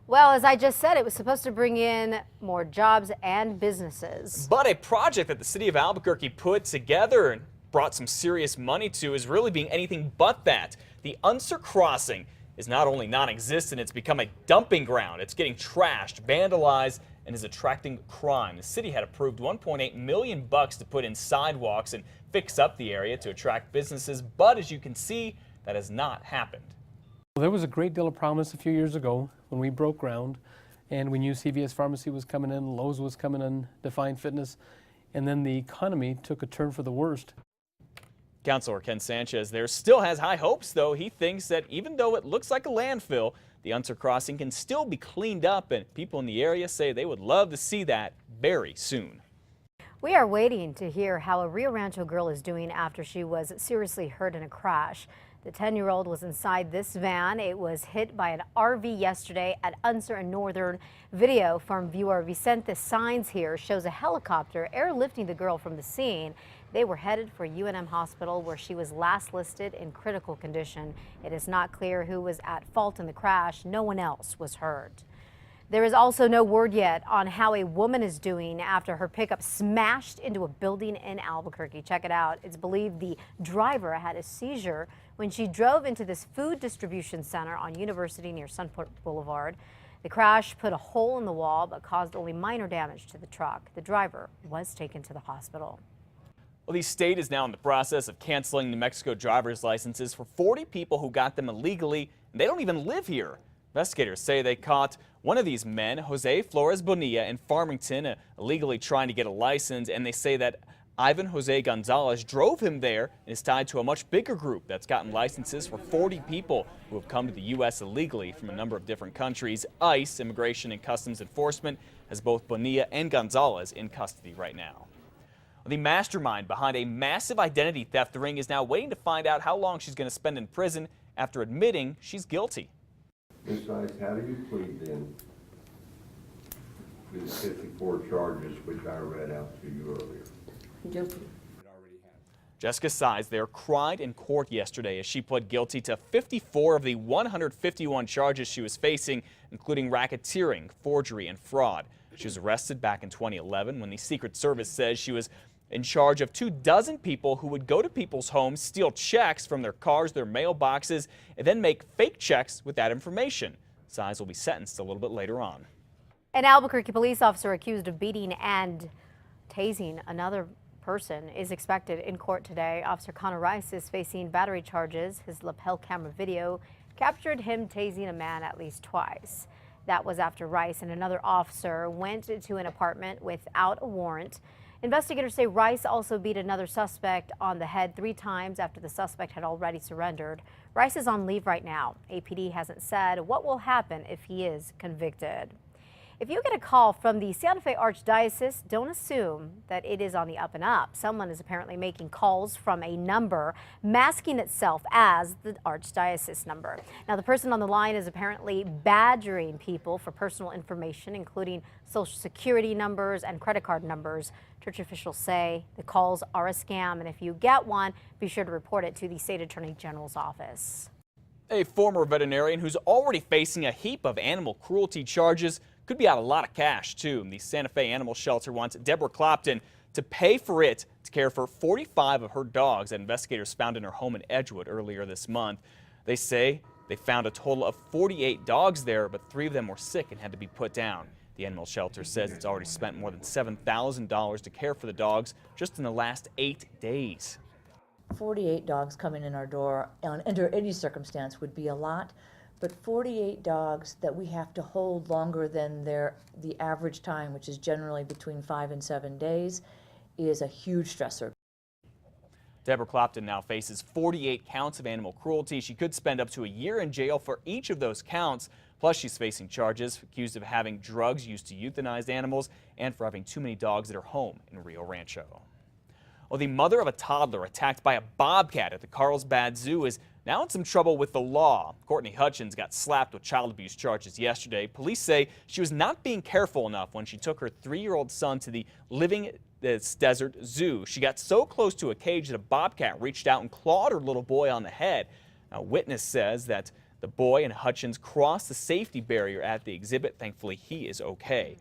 Well, as I just said, it was supposed to bring in more jobs and businesses. But a project that the city of Albuquerque put together and brought some serious money to is really being anything but that. The Unser Crossing is not only non-existent, it's become a dumping ground. It's getting trashed, vandalized, and is attracting crime. The city had approved $1.8 million to put in sidewalks and fix up the area to attract businesses, but as you can see, that has not happened. Well, there was a great deal of promise a few years ago when we broke ground, and we knew CVS Pharmacy was coming in, Lowe's was coming in, Define Fitness, and then the economy took a turn for the worst. Councilor Ken Sanchez there still has high hopes, though. He thinks that even though it looks like a landfill, the Unser Crossing can still be cleaned up, and people in the area say they would love to see that very soon. We are waiting to hear how a Rio Rancho girl is doing after she was seriously hurt in a crash. The 10-year-old was inside this van. It was hit by an RV yesterday at Unser and Northern. Video from viewer Vicente Signs here shows a helicopter airlifting the girl from the scene. They were headed for UNM Hospital, where she was last listed in critical condition. It is not clear who was at fault in the crash. No one else was hurt. There is also no word yet on how a woman is doing after her pickup smashed into a building in Albuquerque. Check it out. It's believed the driver had a seizure when she drove into this food distribution center on University near Sunport Boulevard. The crash put a hole in the wall but caused only minor damage to the truck. The driver was taken to the hospital. Well, the state is now in the process of canceling New Mexico driver's licenses for 40 people who got them illegally, and they don't even live here. Investigators say they caught one of these men, Jose Flores Bonilla, in Farmington, illegally trying to get a license, and they say that Ivan Jose Gonzalez drove him there and is tied to a much bigger group that's gotten licenses for 40 people who have come to the U.S. illegally from a number of different countries. ICE, Immigration and Customs Enforcement, has both Bonilla and Gonzalez in custody right now. The mastermind behind a massive identity theft ring is now waiting to find out how long she's going to spend in prison after admitting she's guilty. Ms. Ice, how do you plead then to the 54 charges which I read out to you earlier? Guilty. Jessica Size there cried in court yesterday as she pled guilty to 54 of the 151 charges she was facing, including racketeering, forgery, and fraud. She was arrested back in 2011 when the Secret Service says she was in charge of 24 people who would go to people's homes, steal checks from their cars, their mailboxes, and then make fake checks with that information. Size will be sentenced a little bit later on. An Albuquerque police officer accused of beating and tasing another person is expected in court today. Officer Connor Rice is facing battery charges. His lapel camera video captured him tasing a man at least twice. That was after Rice and another officer went to an apartment without a warrant. Investigators say Rice also beat another suspect on the head 3 times after the suspect had already surrendered. Rice is on leave right now. APD hasn't said what will happen if he is convicted. If you get a call from the Santa Fe Archdiocese, don't assume that it is on the up and up. Someone is apparently making calls from a number masking itself as the Archdiocese number. Now, the person on the line is apparently badgering people for personal information, including social security numbers and credit card numbers. Church officials say the calls are a scam, and if you get one, be sure to report it to the State Attorney General's office. A former veterinarian who's already facing a heap of animal cruelty charges could be out a lot of cash, too. The Santa Fe Animal Shelter wants Deborah Clopton to pay for it to care for 45 of her dogs that investigators found in her home in Edgewood earlier this month. They say they found a total of 48 dogs there, but 3 of them were sick and had to be put down. The animal shelter says it's already spent more than $7,000 to care for the dogs just in the last 8 days. 48 dogs coming in our door under any circumstance would be a lot, but 48 dogs that we have to hold longer than the average time, which is generally between 5 and 7 days, is a huge stressor. Deborah Clopton now faces 48 counts of animal cruelty. She could spend up to a year in jail for each of those counts. Plus, she's facing charges accused of having drugs used to euthanize animals and for having too many dogs at her home in Rio Rancho. Well, the mother of a toddler attacked by a bobcat at the Carlsbad Zoo is now in some trouble with the law. Courtney Hutchins got slapped with child abuse charges yesterday. Police say she was not being careful enough when she took her 3-year-old son to the Living Desert Zoo. She got so close to a cage that a bobcat reached out and clawed her little boy on the head. Now, a witness says that The boy and Hutchins crossed the safety barrier at the exhibit. Thankfully, he is okay.